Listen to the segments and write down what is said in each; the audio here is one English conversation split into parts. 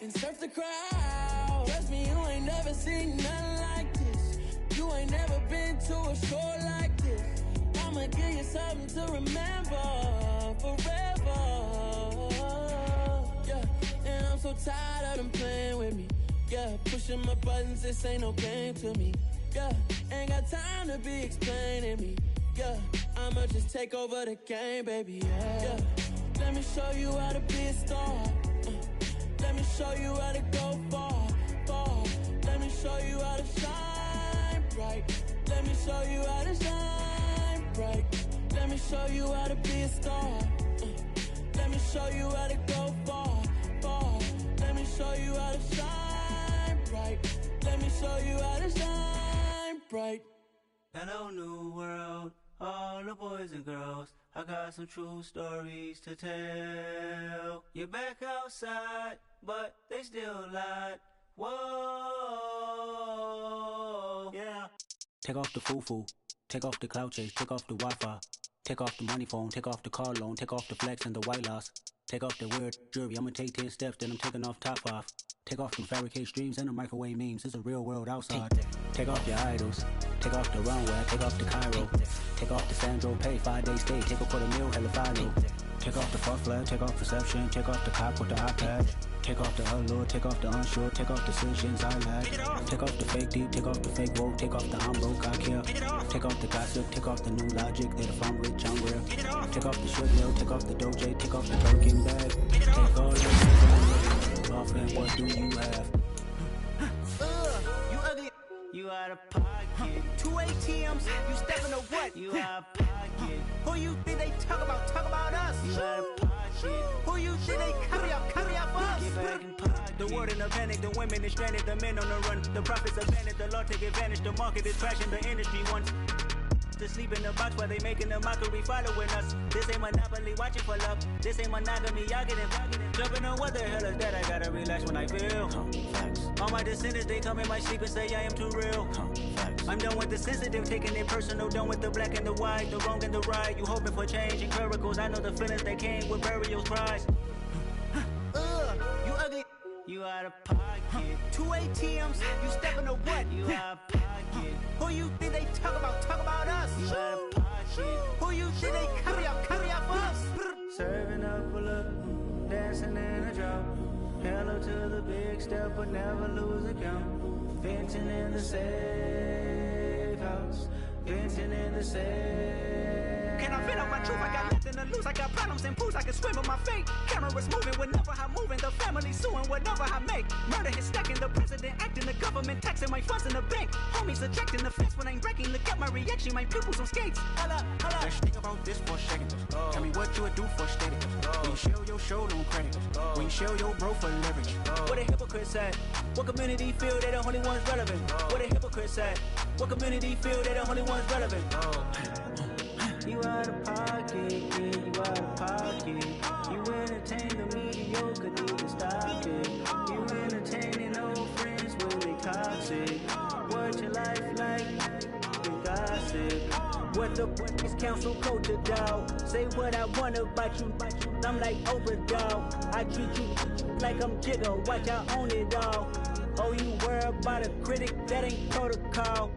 and surf the crowd. Trust me, you ain't never seen nothing like this. You ain't never been to a show like this. I'ma give you something to remember forever. Yeah, and I'm so tired of them playing with me. Yeah, pushing my buttons, this ain't no game to me. Yeah, ain't got time to be explaining me. Yeah, I'ma just take over the game, baby. Yeah, let me show you how to be a star. Let me show you how to go far, far. Let me show you how to shine bright. Let me show you how to shine bright. Let me show you how to be a star. Let me show you how to go far, far. Let me show you how to shine bright. Let me show you how to shine bright. Hello, new world, all the boys and girls. I got some true stories to tell. You're back outside, but they still lied. Whoa, yeah. Take off the foo-foo, take off the cloud chase, take off the Wi-Fi, take off the money phone, take off the car loan, take off the flex and the white loss. Take off the weird jewelry, I'ma take 10 steps, then I'm taking off top 5. Take off the fabricated streams and the microwave memes, it's a real world outside. Take off your idols, take off the runway, take off the Cairo. Take off the Sandro pay, 5-day stay, take a $250,000, hella follow. Take off the fuck flag, take off perception, take off the cop with the iPad. Take off the allure, take off the unsure, take off decisions I lack. Take off the fake deep, take off the fake woke, take off the I'm broke, I care. Take off the gossip, take off the new logic, that if I'm rich, I'm real. Take off the shit mill, take off the doje, take off the Birkin bag. Take all the shit off and what do you have? You ugly, you out of pocket. 2 ATMs, you stepping to what? You out of pocket. Who you think they talk about us? You out of pocket. Who you think they carry up for us? Get back in pocket. The world in a panic, the women is stranded, the men on the run. The profits abandoned, the law take advantage, the market is crashing, the industry wants to sleep in the box while they making a mockery following us. This ain't monopoly, watching for love. This ain't monogamy, y'all getting jumping on what the hell is that? I gotta relax when I feel. All my descendants, they come in my sleep and say I am too real. I'm done with the sensitive, taking it personal, done with the black and the white, the wrong and the right. You hoping for change and miracles, I know the feelings that came with burial cries. You ugly, you out of pocket. 2 ATMs, you stepping to what? You out of pocket. Who you think they talk about us? You out of pocket. Who you think they carry up for us? Serving up a look, dancing in a drop. Hello to the big step, but never lose a count. Venting in the safe house, venting in the safe. Can I fit out my truth? I got nothing to lose. I got problems and pools. I can swim with my fate. Cameras moving whenever I'm moving. The family suing whatever I make. Murder is stacking. The president acting. The government taxing my funds in the bank. Homies ejecting the fence when I'm breaking. Look at my reaction. My pupils on skates. Holla, holla. Let's think about this for a second. Tell me what you would do for steady. When you show your show, no credit. When you show your bro for leverage. What a hypocrite said. What community feel they the only ones relevant? What a hypocrite said. What community feel they the only ones relevant? You out of pocket, yeah, you out of pocket. You entertain the mediocre, need to stop it. You entertaining old friends when they toxic. What your life like? You gossip. What the is council code to doubt? Say what I want about you. I'm like overdog. I treat you like I'm Jigga. Watch I own it all. Oh, you worry about a critic? That ain't protocol.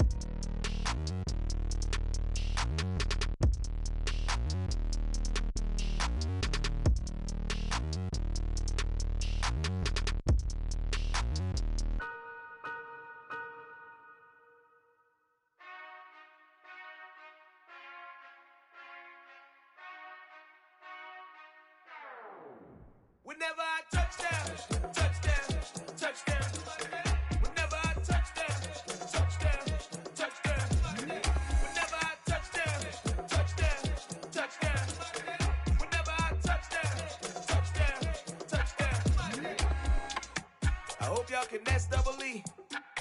Whenever I touch down, whenever I touch down, whenever I touch down, whenever I touch down. I hope y'all can nest double E,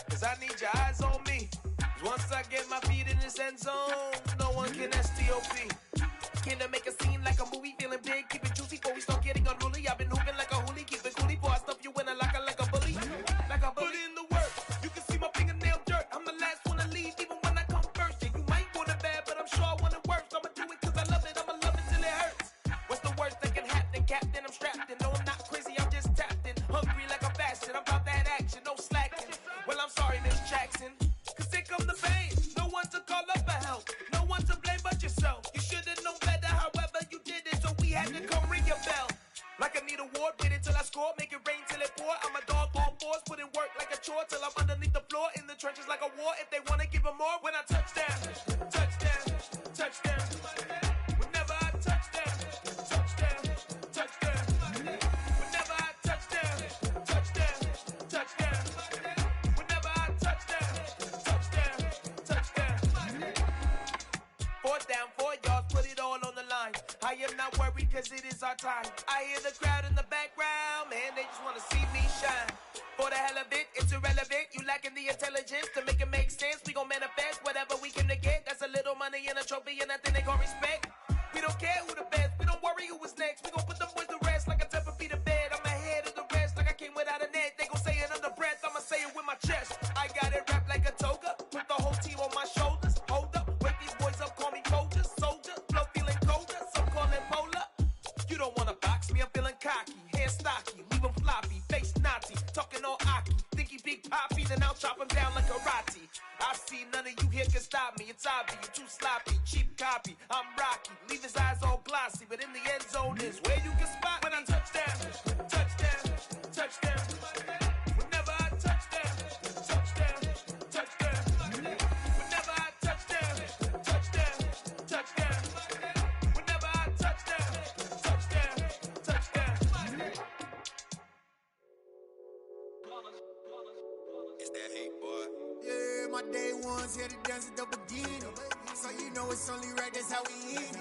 cause I need your eyes on me. Cause once I get my feet in this end zone, no one can STOP. Can I make a scene like a movie, feeling big, keep it juicy before we start getting unruly. I've been hooping like a hoolie, keep it coolie before I stuff you in a locker like a bully. Like a bully in the work, you can see my fingernail dirt. I'm the last one to leave, even when I come first. Yeah, you might want it bad, but I'm sure I want it worse. I'ma do it cause I love it, I'ma love it till it hurts. What's the worst that can happen, Captain? I'm strapped in, no I'm not crazy, I'm just tapped in. Hungry like a fast with it till I score, make it rain till it pour. I'm a dog on fours, put in work like a chore till I'm underneath the floor, in the trenches like a war. If they wanna give them more, when I touch down, touchdown, touchdown. Whenever I touch down, touchdown, touchdown. Whenever I touch down, touchdown, touchdown. Whenever I touch down, touchdown, touchdown. 4th down, 4 yards, put it all on the line. I am not worried cause it is our time. I hear the crowd in the background, man, they just wanna see me shine. For the hell of it, it's irrelevant. You lacking the intelligence to make it make sense. We gon' manifest whatever we came to get. That's a little money and a trophy and nothing they gon' respect. We don't care who the best, we don't worry who is next. We gon' put them boys to rest like a temper feet of bed. I'm ahead of the rest like I came without a net. They gon' say it under breath, I'ma say it with my chest. I got it wrapped like a toga, put the whole team on my shoulders. Hold up, wake these boys up, call me Folger, soldier. Flow feeling colder, some call it polar. You don't wanna box me, I'm feeling cocky. Hair stocky, leave him floppy, face naughty. Talking all aki, think he big poppy, then I'll chop him down like karate. I see none of you here can stop me. It's obvious, you too sloppy, cheap copy. I'm Rocky, leave his eyes all glossy, but in the end zone is where you can spot when I touch down, touchdown, touchdown. Whenever I touch down, touchdown, touchdown. Whenever I touch down, touchdown, touchdown. Whenever I touch down, touchdown, touchdown. It's that hate, boy. Yeah, my day ones here to dance at the beginning. So you know it's only right, that's how we end it.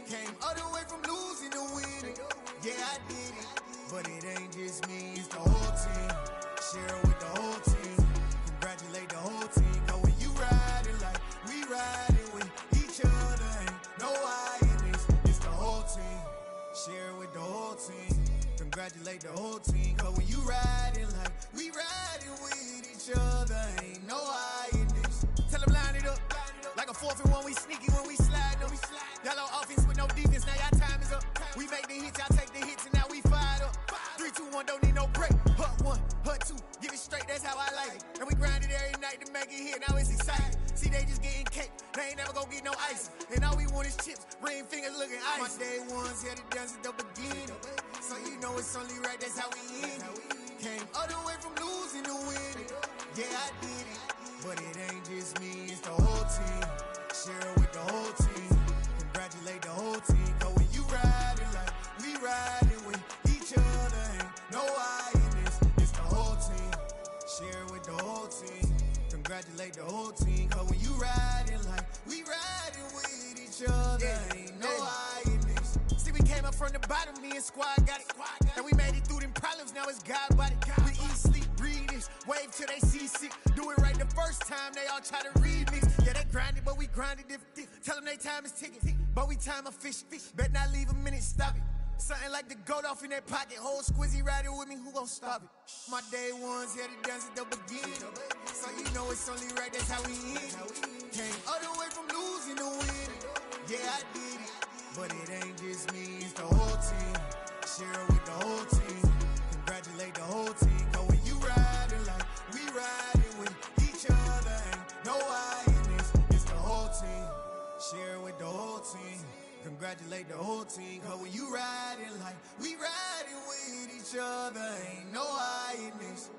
Came all the way from losing to winning. Yeah, I did it. But it ain't just me, it's the whole team. Share it with the whole team. Congratulate the whole team. Cause when you riding like we riding with each other, ain't no I in this. It's the whole team. Share it with the whole team. Congratulate the whole team. Cause when you riding like we riding with each other, ain't no I in this. Tell them line it up. Like a 4th and 1, we sneaky when we slide them. Yellow offense with no defense, now y'all time is up. We make the hits, y'all take the hits, and now we fired up. 3, 2, 1, don't need no break. Hut 1, hut 2, give it straight, that's how I like it. And we grind it every night to make it hit, now it's exciting. See, they just getting cake, they ain't never gonna get no ice. And all we want is chips, ring fingers looking ice. My day ones here to dance at the beginning. So you know it's only right, that's how we end it. Came all the way from losing to winning. Yeah, I did it. But it ain't just me, it's the whole team. Share it with the whole team. Congratulate the whole team. Cause when you riding like we riding with each other, ain't no I in this. It's the whole team. Share it with the whole team. Congratulate the whole team. Cause when you riding like we riding with each other, ain't no I in this. See, we came up from the bottom, me and squad got it. And we made it through them problems, now it's God body. We eat, sleep, breathe this. Wave till they see sick. Do it right the first time, they all try to remix. Yeah, they grinded, but we grinded different. Tell them they time is ticking, but we time a fish. Bet not leave a minute, stop it. Something like the goat off in their pocket. Whole squizzy riding with me, who gon' stop it? My day ones here to dance at the beginning. So you know it's only right, that's how we end it. Came all the way from losing to winning. Yeah, I did it. But it ain't just me, it's the whole team. Share it with the whole team. Congratulate the whole team. Cause when you riding like we riding with each other, ain't no I in this. It's the whole team. Share it with the whole team. Congratulate the whole team. Cause when you riding like we riding with each other, ain't no I in this.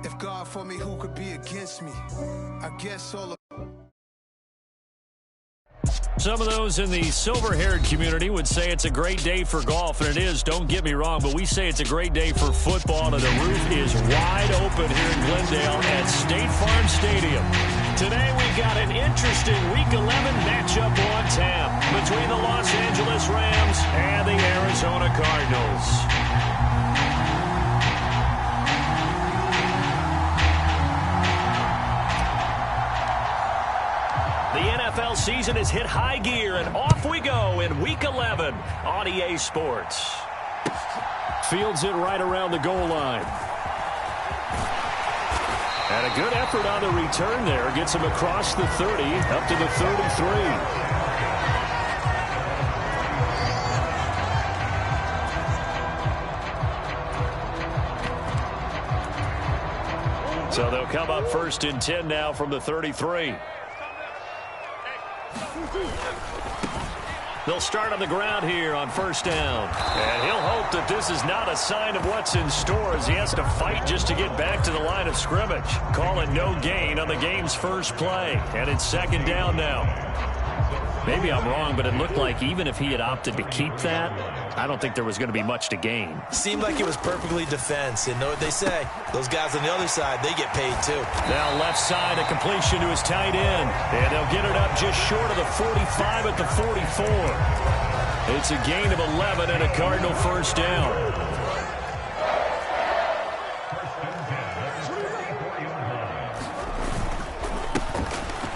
If God for me, who could be against me? I guess all of Some of those in the silver-haired community would say it's a great day for golf, and it is, don't get me wrong, but we say it's a great day for football, and the roof is wide open here in Glendale at State Farm Stadium. Today we've got an interesting Week 11 matchup on tap between the Los Angeles Rams and the Arizona Cardinals. The NFL season has hit high gear, and off we go in Week 11 on EA Sports. Fields it right around the goal line. And a good effort on the return there. Gets him across the 30, up to the 33. So they'll come up 1st and 10 now from the 33. They'll start on the ground here on 1st down. And he'll hope that this is not a sign of what's in store as he has to fight just to get back to the line of scrimmage. Call it no gain on the game's first play. And it's 2nd down now. Maybe I'm wrong, but it looked like even if he had opted to keep that, I don't think there was going to be much to gain. Seemed like it was perfectly defense. And know what they say, those guys on the other side, they get paid too. Now left side, a completion to his tight end. And they'll get it up just short of the 45 at the 44. It's a gain of 11 and a Cardinal 1st down.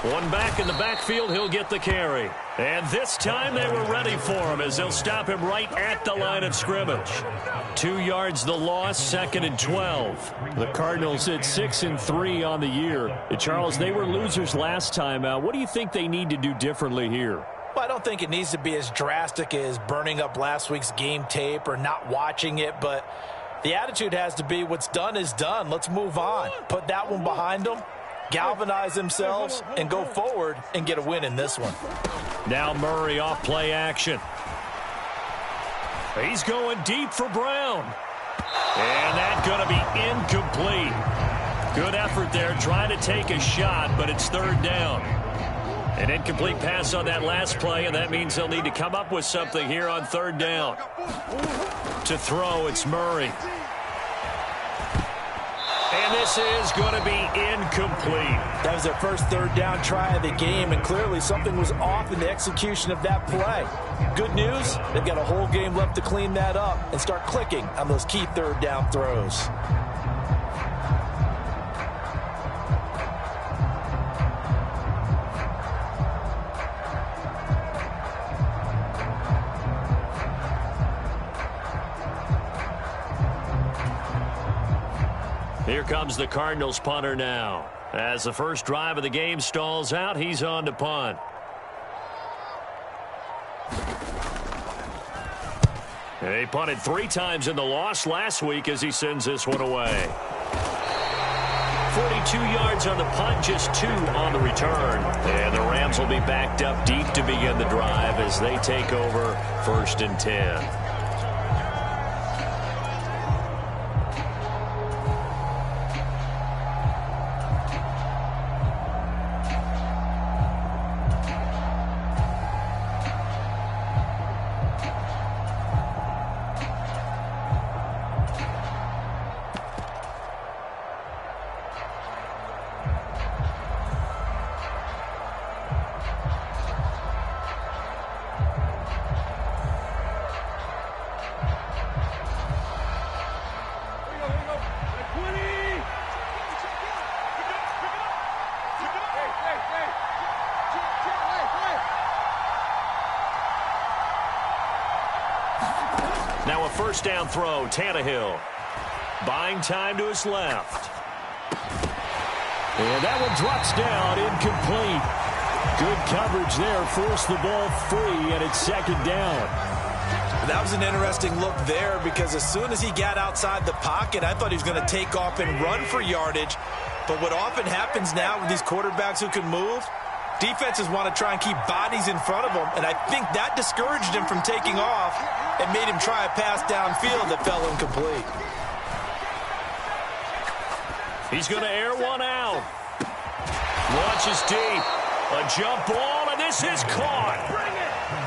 One back in the backfield, he'll get the carry. And this time they were ready for him as they'll stop him right at the line of scrimmage. 2 yards the loss, 2nd and 12. The Cardinals at 6-3 on the year. Charles, they were losers last time out. What do you think they need to do differently here? Well, I don't think it needs to be as drastic as burning up last week's game tape or not watching it, but the attitude has to be what's done is done. Let's move on. Put that one behind them. Galvanize themselves and go forward and get a win in this one. Now Murray off play action. He's going deep for Brown. And that's going to be incomplete. Good effort there trying to take a shot, but it's 3rd down. An incomplete pass on that last play, and that means they'll need to come up with something here on 3rd down. To throw, it's Murray. And this is going to be incomplete. That was their first 3rd down try of the game, and clearly something was off in the execution of that play. Good news, they've got a whole game left to clean that up and start clicking on those key 3rd down throws. Here comes the Cardinals punter now. As the first drive of the game stalls out, he's on to punt. He punted 3 times in the loss last week as he sends this one away. 42 yards on the punt, just 2 on the return. And the Rams will be backed up deep to begin the drive as they take over 1st and 10. Now a 1st down throw, Tannehill. Buying time to his left. And that one drops down, incomplete. Good coverage there, forced the ball free, and it's 2nd down. That was an interesting look there because as soon as he got outside the pocket, I thought he was going to take off and run for yardage. But what often happens now with these quarterbacks who can move, defenses want to try and keep bodies in front of them, and I think that discouraged him from taking off and made him try a pass downfield that fell incomplete. He's going to air one out. Launches deep. A jump ball, and this is caught.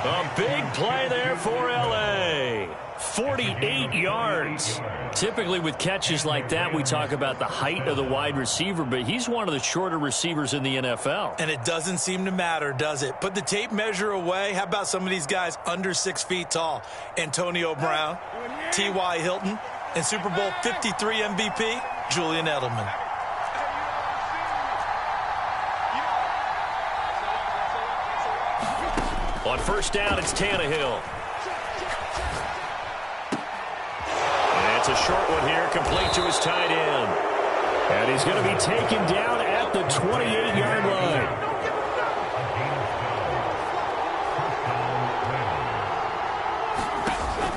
A big play there for L.A. 48 yards. Typically with catches like that, we talk about the height of the wide receiver, but he's one of the shorter receivers in the NFL. And it doesn't seem to matter, does it? Put the tape measure away. How about some of these guys under 6 feet tall? Antonio Brown, T.Y. Hilton, and Super Bowl 53 MVP, Julian Edelman. On first down, it's Tannehill. And it's a short one here, complete to his tight end. And he's going to be taken down at the 28-yard line.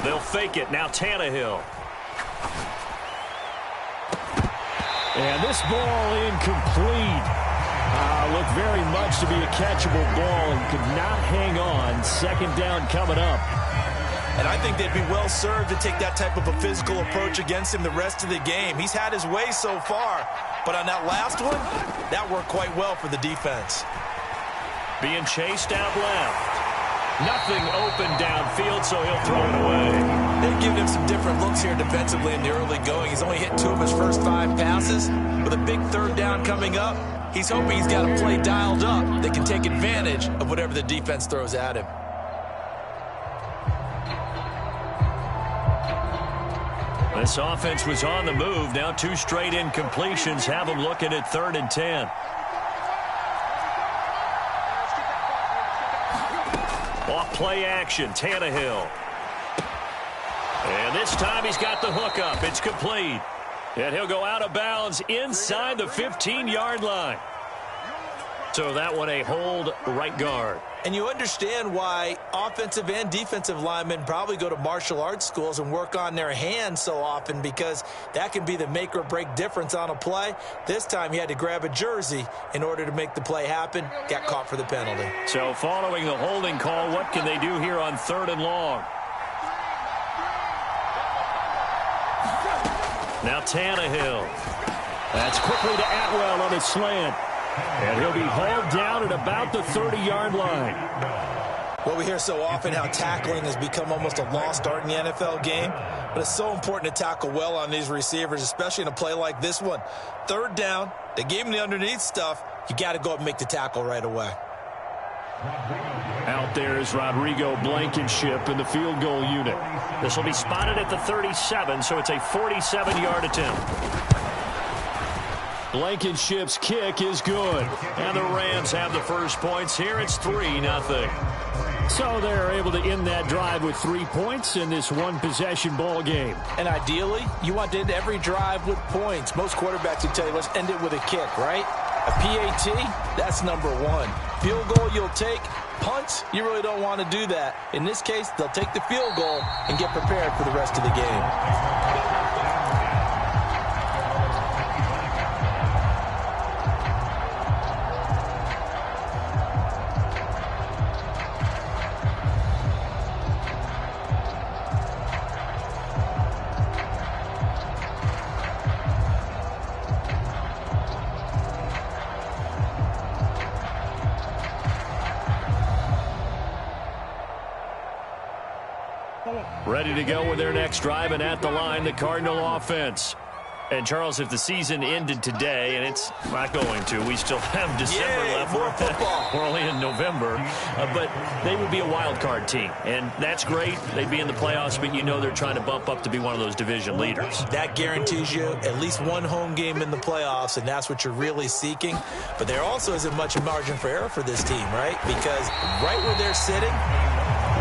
They'll fake it. Now Tannehill. And this ball incomplete. Looked very much to be a catchable ball and could not hang on. Second down coming up. And I think they'd be well served to take that type of a physical approach against him the rest of the game. He's had his way so far, but on that last one, that worked quite well for the defense. Being chased out left. Nothing open downfield, so he'll throw it away. They've given him some different looks here defensively in the early going. He's only hit 2 of his first 5 passes. With a big third down coming up, he's hoping he's got a play dialed up that can take advantage of whatever the defense throws at him. This offense was on the move. Now 2 straight incompletions have them looking at 3rd and 10. Off play action, Tannehill. And this time he's got the hook up. It's complete. And he'll go out of bounds inside the 15-yard line. So that one a hold right guard. And you understand why offensive and defensive linemen probably go to martial arts schools and work on their hands so often, because that can be the make or break difference on a play. This time he had to grab a jersey in order to make the play happen. Got caught for the penalty. So following the holding call, what can they do here on 3rd and long? Now Tannehill. That's quickly to Atwell on a slant. And he'll be hauled down at about the 30-yard line. Well, we hear so often how tackling has become almost a lost art in the NFL game. But it's so important to tackle well on these receivers, especially in a play like this one. 3rd down, they gave him the underneath stuff. You got to go up and make the tackle right away. Out there is Rodrigo Blankenship in the field goal unit. This will be spotted at the 37, so it's a 47-yard attempt. Blankenship's kick is good. And the Rams have the first points here. It's 3-0. So they're able to end that drive with 3 points in this one-possession ball game. And ideally, you want to end every drive with points. Most quarterbacks would tell you, let's end it with a kick, right? A PAT, that's number 1. Field goal you'll take. Punts, you really don't want to do that. In this case, they'll take the field goal and get prepared for the rest of the game. Ready to go with their next drive, and at the line, the Cardinal offense. And, Charles, if the season ended today, and it's not going to, we still have December left. More football. We're only in November. But they would be a wild card team, and that's great. They'd be in the playoffs, but you know they're trying to bump up to be one of those division leaders. That guarantees you at least one home game in the playoffs, and that's what you're really seeking. But there also isn't much margin for error for this team, right? Because right where they're sitting,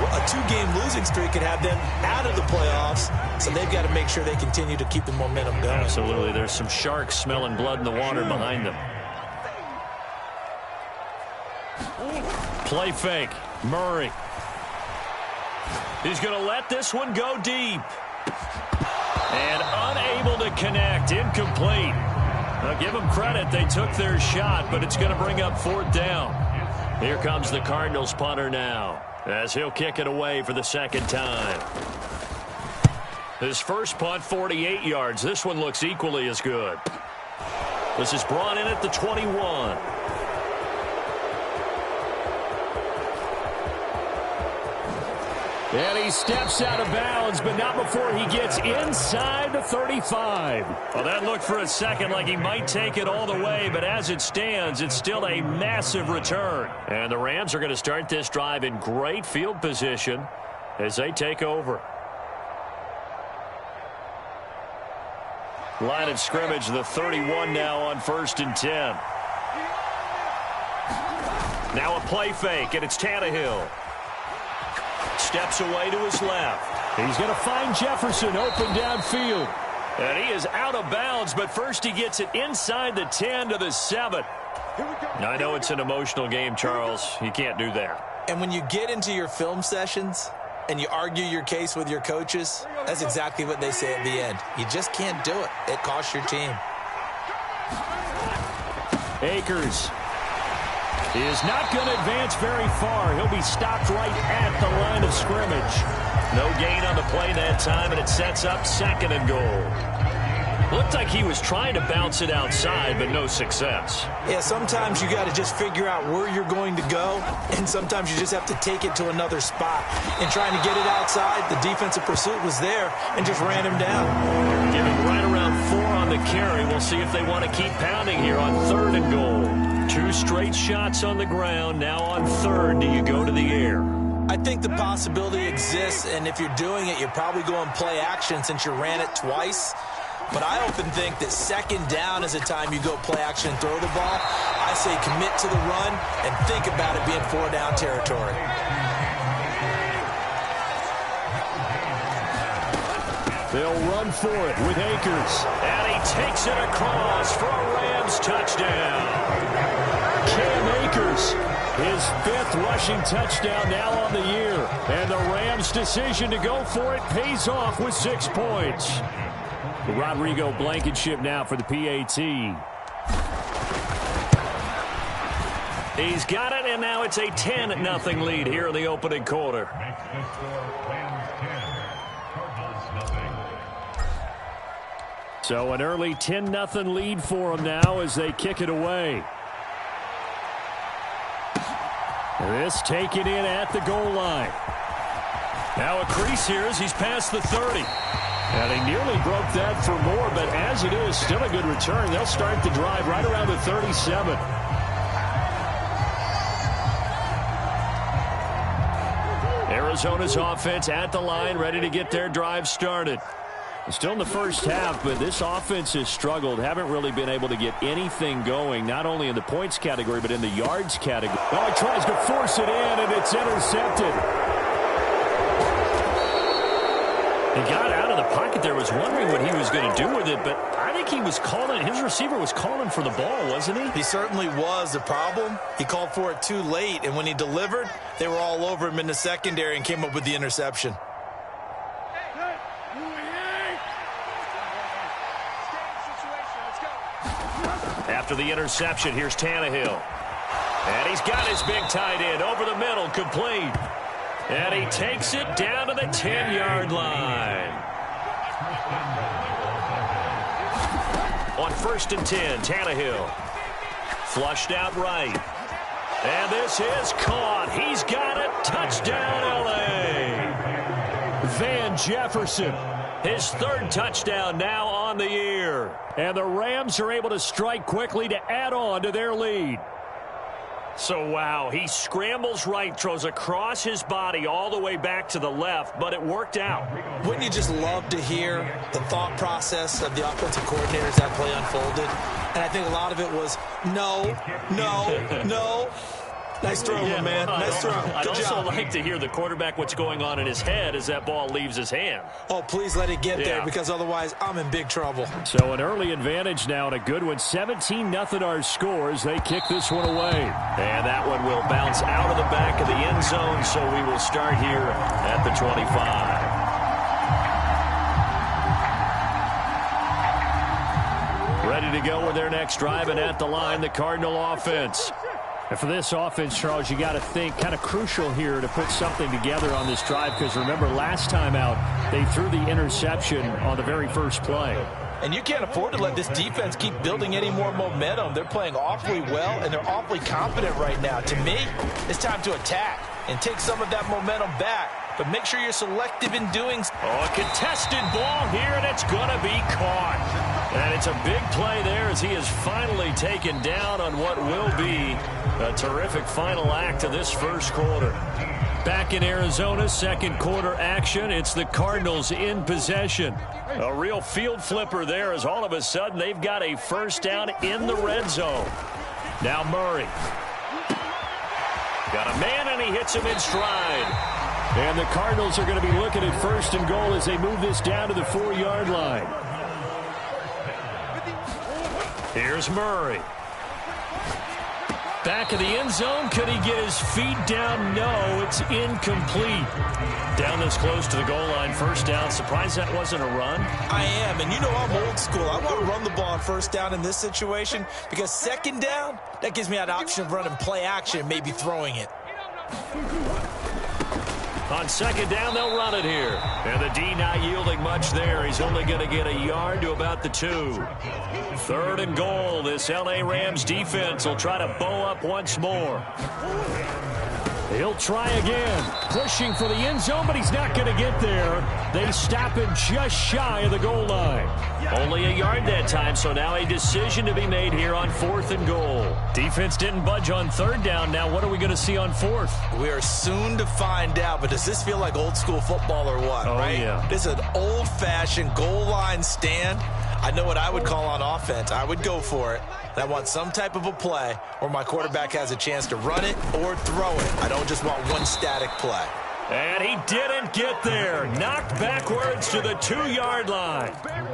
a 2-game losing streak could have them out of the playoffs, so they've got to make sure they continue to keep the momentum going. Absolutely. There's some sharks smelling blood in the water behind them. Play fake. Murray. He's going to let this one go deep. And unable to connect. Incomplete. Now give them credit. They took their shot, but it's going to bring up 4th down. Here comes the Cardinals punter now, as he'll kick it away for the 2nd time. His first punt, 48 yards. This one looks equally as good. This is brought in at the 21. And he steps out of bounds, but not before he gets inside the 35. Well, that looked for a second like he might take it all the way, but as it stands, it's still a massive return. And the Rams are going to start this drive in great field position as they take over. Line of scrimmage, the 31 now on 1st and 10. Now a play fake, and it's Tannehill. steps away to his left. He's going to find Jefferson open downfield. And he is out of bounds, but first he gets it inside the 10 to the 7. I know it's an emotional game, Charles. You can't do that. And when you get into your film sessions and you argue your case with your coaches, that's exactly what they say at the end. You just can't do it. It costs your team. Akers is not going to advance very far. He'll be stopped right at the line of scrimmage. No gain on the play that time, and it sets up 2nd and goal. Looked like he was trying to bounce it outside, but no success. Yeah, sometimes you got to just figure out where you're going to go, and sometimes you just have to take it to another spot. And trying to get it outside, the defensive pursuit was there and just ran him down. Giving right around 4 on the carry. We'll see if they want to keep pounding here on 3rd and goal. 2 straight shots on the ground. Now on 3rd, do you go to the air? I think the possibility exists, and if you're doing it, you're probably going play action since you ran it twice. But I often think that 2nd down is a time you go play action and throw the ball. I say commit to the run and think about it being 4-down territory. They'll run for it with Akers. And he takes it across for a Rams touchdown. Cam Akers, his 5th rushing touchdown now on the year. And the Rams' decision to go for it pays off with 6 points. Rodrigo Blankenship now for the PAT. He's got it, and now it's a 10-0 lead here in the opening quarter. So an early 10-0 lead for them now as they kick it away. This taken in at the goal line. Now a crease here as he's past the 30. And he nearly broke that for more, but as it is, still a good return. They'll start the drive right around the 37. Arizona's offense at the line, ready to get their drive started. Still in the first half, but this offense has struggled. Haven't really been able to get anything going, not only in the points category, but in the yards category. Oh, he tries to force it in, and it's intercepted. He got out of the pocket there, was wondering what he was going to do with it, but I think he was calling, his receiver was calling for the ball, wasn't he? He certainly was. The problem, he called for it too late, and when he delivered, they were all over him in the secondary and came up with the interception. After the interception, here's Tannehill. And he's got his big tight end over the middle, complete. And he takes it down to the 10-yard line. On 1st and 10, Tannehill. Flushed out right. And this is caught. He's got it. Touchdown, L.A. Van Jefferson. His 3rd touchdown now on the year. And the Rams are able to strike quickly to add on to their lead. So, wow, he scrambles right, throws across his body all the way back to the left, but it worked out. Wouldn't you just love to hear the thought process of the offensive coordinators that play unfolded? And I think a lot of it was, no. Nice throw, man. Nice throw. I'd also like to hear the quarterback what's going on in his head as that ball leaves his hand. Oh, please let it get there, because otherwise I'm in big trouble. So an early advantage now and a good one. 17-0 our score as they kick this one away. And that one will bounce out of the back of the end zone, so we will start here at the 25. Ready to go with their next drive, and at the line, the Cardinal offense. And for this offense, Charles, you got to think kind of crucial here to put something together on this drive, because remember last time out, they threw the interception on the very first play. And you can't afford to let this defense keep building any more momentum. They're playing awfully well, and they're awfully confident right now. To me, it's time to attack and take some of that momentum back. But make sure you're selective in doing so. Oh, a contested ball here, and it's going to be caught. And it's a big play there as he is finally taken down on what will be a terrific final act of this first quarter. Back in Arizona, second quarter action. It's the Cardinals in possession. A real field flipper there as all of a sudden they've got a first down in the red zone. Now Murray. Got a man, and he hits him in stride. And the Cardinals are going to be looking at 1st and goal as they move this down to the 4-yard line. Here's Murray. Back of the end zone. Could he get his feet down? No, it's incomplete. Down this close to the goal line. 1st down. Surprised that wasn't a run? I am, and you know I'm old school. I want to run the ball on 1st down in this situation because 2nd down, that gives me that option of running play action and maybe throwing it. On 2nd down, they'll run it here. And the D not yielding much there. He's only going to get a yard to about the 2. 3rd and goal. This L.A. Rams defense will try to bow up once more. He'll try again. Pushing for the end zone, but he's not going to get there. They stop him just shy of the goal line. Only a yard that time, so now a decision to be made here on 4th and goal. Defense didn't budge on 3rd down. Now what are we going to see on 4th? We are soon to find out, but does this feel like old school football or what, right? Yeah. This is an old-fashioned goal line stand. I know what I would call on offense. I would go for it. And I want some type of a play where my quarterback has a chance to run it or throw it. I don't just want one static play. And he didn't get there. Knocked backwards to the 2-yard line.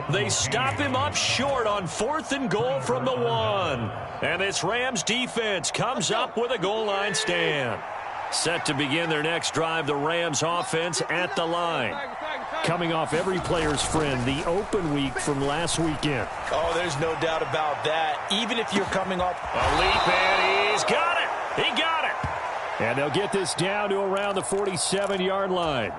They stop him up short on 4th and goal from the 1. And this Rams defense comes up with a goal line stand. Set to begin their next drive, the Rams offense at the line. Coming off every player's friend, the open week from last weekend. Oh, there's no doubt about that. Even if you're coming up. A leap, and he's got it. He got it. And they'll get this down to around the 47-yard line.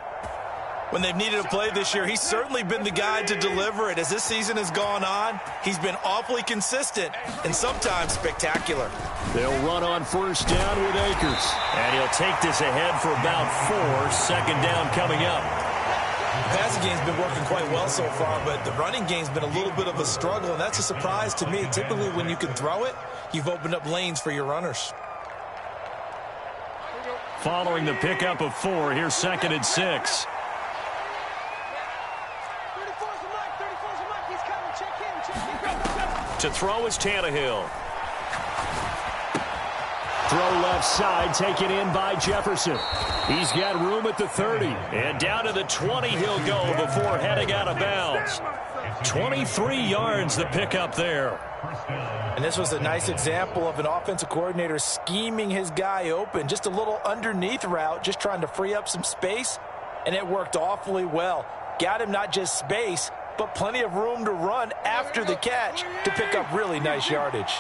When they've needed a play this year, he's certainly been the guy to deliver it. As this season has gone on, he's been awfully consistent and sometimes spectacular. They'll run on 1st down with Akers. And he'll take this ahead for about 4. 2nd down coming up. The passing game's been working quite well so far, but the running game's been a little bit of a struggle, and that's a surprise to me. Typically, when you can throw it, you've opened up lanes for your runners. Following the pickup of 4, here's 2nd and 6. To throw is Tannehill. Throw left side, taken in by Jefferson. He's got room at the 30. And down to the 20 he'll go before heading out of bounds. 23 yards the pickup there. And this was a nice example of an offensive coordinator scheming his guy open. Just a little underneath route, just trying to free up some space. And it worked awfully well. Got him not just space, but plenty of room to run after the catch to pick up really nice yardage.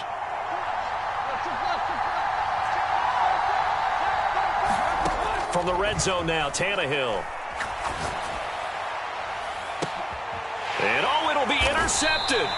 From the red zone now, Tannehill. And it'll be intercepted.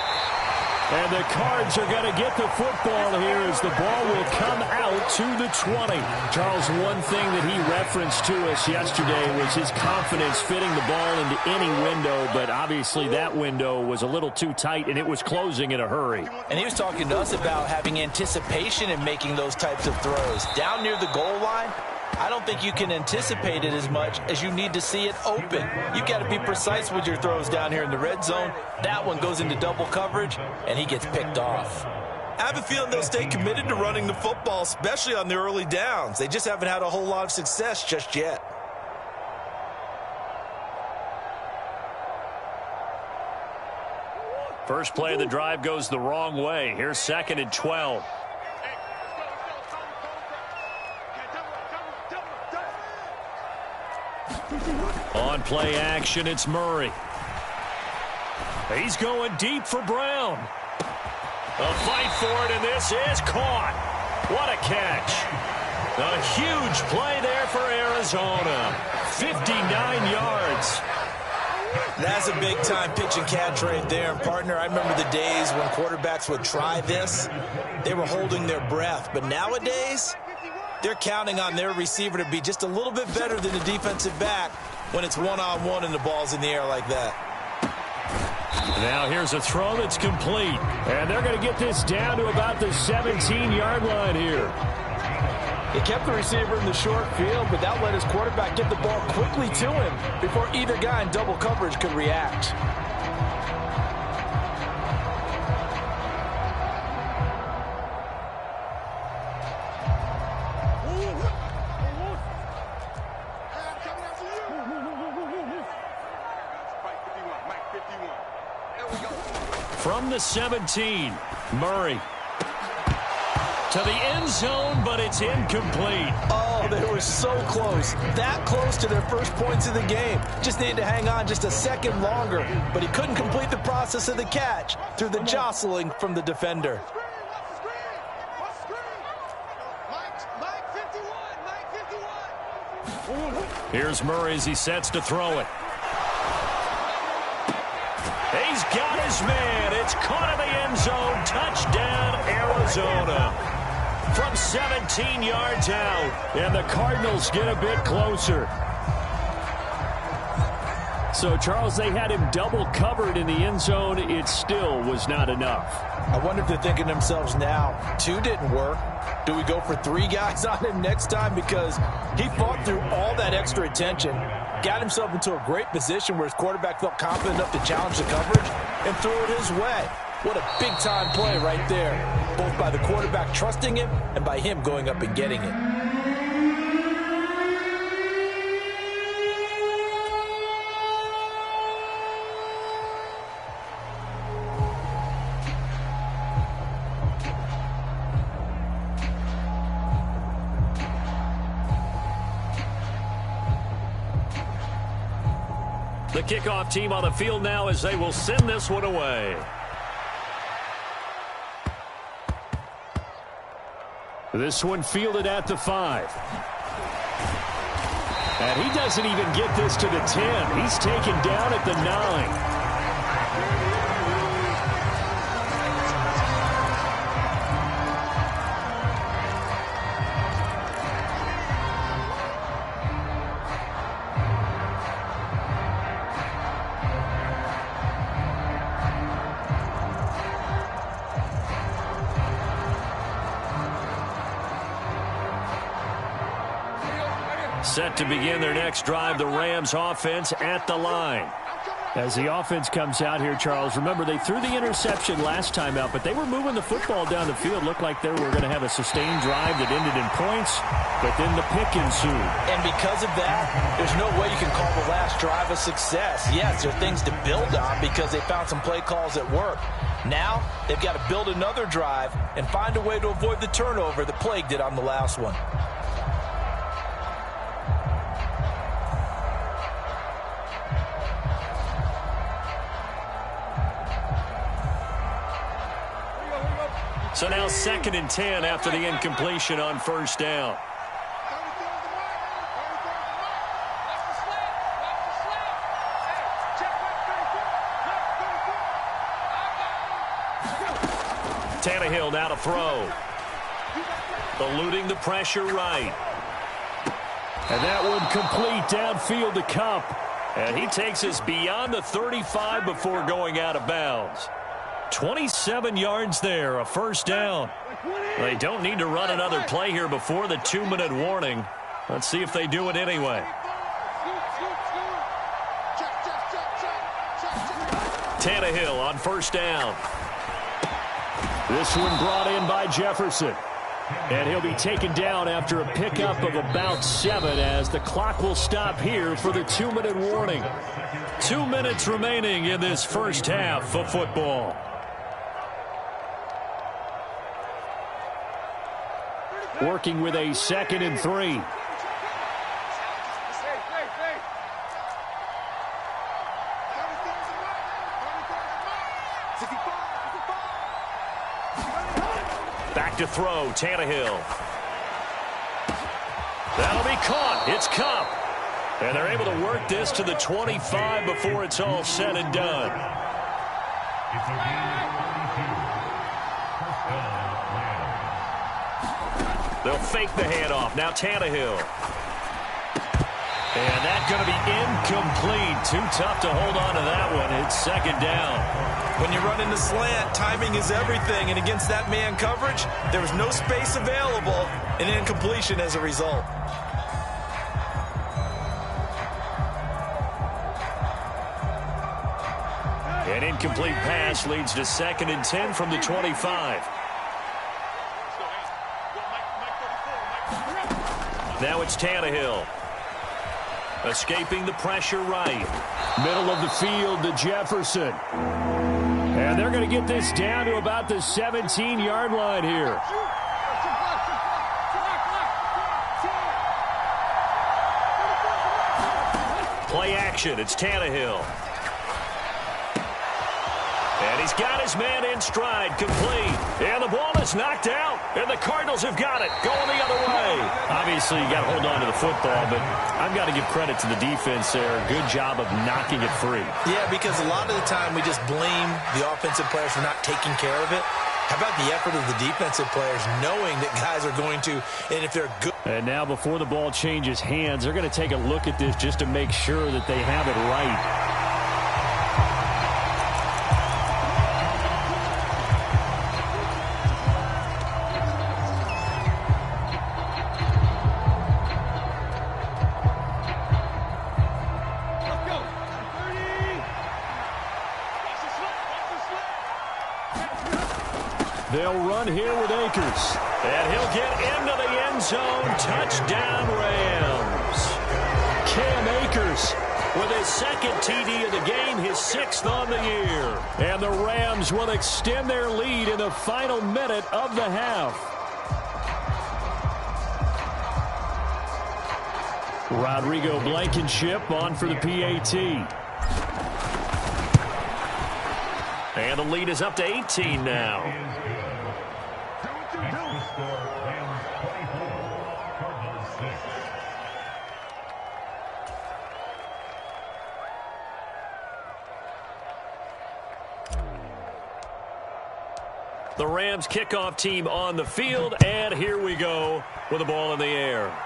And the Cards are going to get the football here as the ball will come out to the 20. Charles, one thing that he referenced to us yesterday was his confidence fitting the ball into any window, but obviously that window was a little too tight, and it was closing in a hurry. And he was talking to us about having anticipation in making those types of throws. Down near the goal line, I don't think you can anticipate it as much as you need to see it open. You've got to be precise with your throws down here in the red zone. That one goes into double coverage, and he gets picked off. I have a feeling they'll stay committed to running the football, especially on the early downs. They just haven't had a whole lot of success just yet. First play of the drive goes the wrong way. Here's 2nd and 12. On play action, it's Murray. He's going deep for Brown. A fight for it, and this is caught. What a catch. A huge play there for Arizona. 59 yards. That's a big-time pitch and catch right there. And, partner, I remember the days when quarterbacks would try this. They were holding their breath. But nowadays, they're counting on their receiver to be just a little bit better than the defensive back when it's one-on-one and the ball's in the air like that. Now here's a throw that's complete. And they're going to get this down to about the 17-yard line here. He kept the receiver in the short field, but that let his quarterback get the ball quickly to him before either guy in double coverage could react. From the 17, Murray. To the end zone, but it's incomplete. Oh, they were so close. That close to their first points of the game. Just needed to hang on just a second longer, but he couldn't complete the process of the catch through the jostling from the defender. Here's Murray as he sets to throw it. He's got his man. It's caught in the end zone. Touchdown, Arizona. From 17 yards out, and the Cardinals get a bit closer. So, Charles, they had him double covered in the end zone. It still was not enough. I wonder if they're thinking to themselves now, 2 didn't work. Do we go for 3 guys on him next time? Because he fought through all that extra attention, got himself into a great position where his quarterback felt confident enough to challenge the coverage and threw it his way. What a big-time play right there, both by the quarterback trusting him and by him going up and getting it. The kickoff team on the field now as they will send this one away. This one fielded at the 5. And he doesn't even get this to the 10. He's taken down at the 9. Set to begin their next drive, the Rams offense at the line. As the offense comes out here, Charles, remember they threw the interception last time out, but they were moving the football down the field. Looked like they were going to have a sustained drive that ended in points, but then the pick ensued. And because of that, there's no way you can call the last drive a success. Yes, there are things to build on because they found some play calls that work. Now, they've got to build another drive and find a way to avoid the turnover that plagued it on the last one. So now 2nd and 10 after the incompletion on first down. Tannehill now to throw. Eluding the pressure right. And that one complete downfield to Kupp. And he takes us beyond the 35 before going out of bounds. 27 yards there, a first down. They don't need to run another play here before the 2-minute warning. Let's see if they do it anyway. Tannehill on first down. This one brought in by Jefferson. And he'll be taken down after a pickup of about 7 as the clock will stop here for the 2-minute warning. 2 minutes remaining in this first half of football. Working with a 2nd and 3. Back to throw, Tannehill. That'll be caught. It's Kupp. And they're able to work this to the 25 before it's all said and done. They'll fake the handoff. Now Tannehill. And that's going to be incomplete. Too tough to hold on to that one. It's 2nd down. When you run in the slant, timing is everything. And against that man coverage, there was no space available. And incompletion as a result. An incomplete pass leads to 2nd and 10 from the 25. Now it's Tannehill. Escaping the pressure right. Middle of the field to Jefferson. And And they're going to get this down to about the 17-yard line here. Play action. It's Tannehill. And he's got his man in stride, complete. And the ball is knocked out. And the Cardinals have got it, going the other way. Obviously, you got to hold on to the football, but I've got to give credit to the defense there. Good job of knocking it free. Yeah, because a lot of the time we just blame the offensive players for not taking care of it. How about the effort of the defensive players knowing that guys are going to, and if they're good. And now before the ball changes hands, they're going to take a look at this just to make sure that they have it right. They'll run here with Akers. And he'll get into the end zone. Touchdown, Rams. Cam Akers with his second TD of the game, his 6th on the year. And the Rams will extend their lead in the final minute of the half. Rodrigo Blankenship on for the PAT. And the lead is up to 18 now. The Rams kickoff team on the field, and here we go with the ball in the air.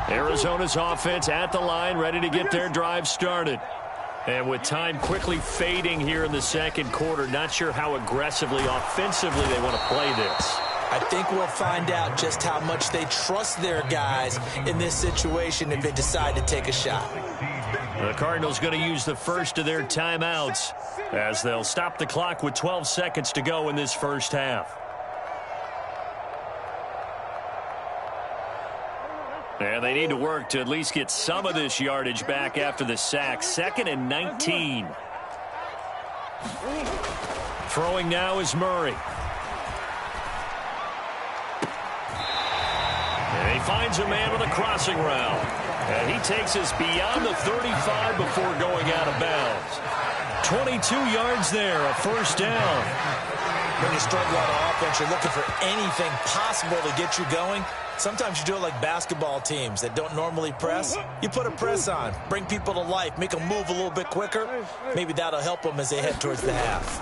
Arizona's offense at the line, ready to get their drive started. And with time quickly fading here in the second quarter, not sure how aggressively, offensively they want to play this. I think we'll find out just how much they trust their guys in this situation if they decide to take a shot. The Cardinals going to use the first of their timeouts as they'll stop the clock with 12 seconds to go in this first half. And they need to work to at least get some of this yardage back after the sack. 2nd and 19. Throwing now is Murray. And he finds a man with a crossing route. And he takes us beyond the 35 before going out of bounds. 22 yards there, a first down. When you struggle out of offense, you're looking for anything possible to get you going. Sometimes you do it like basketball teams that don't normally press. You put a press on, bring people to life, make them move a little bit quicker. Maybe that'll help them as they head towards the half.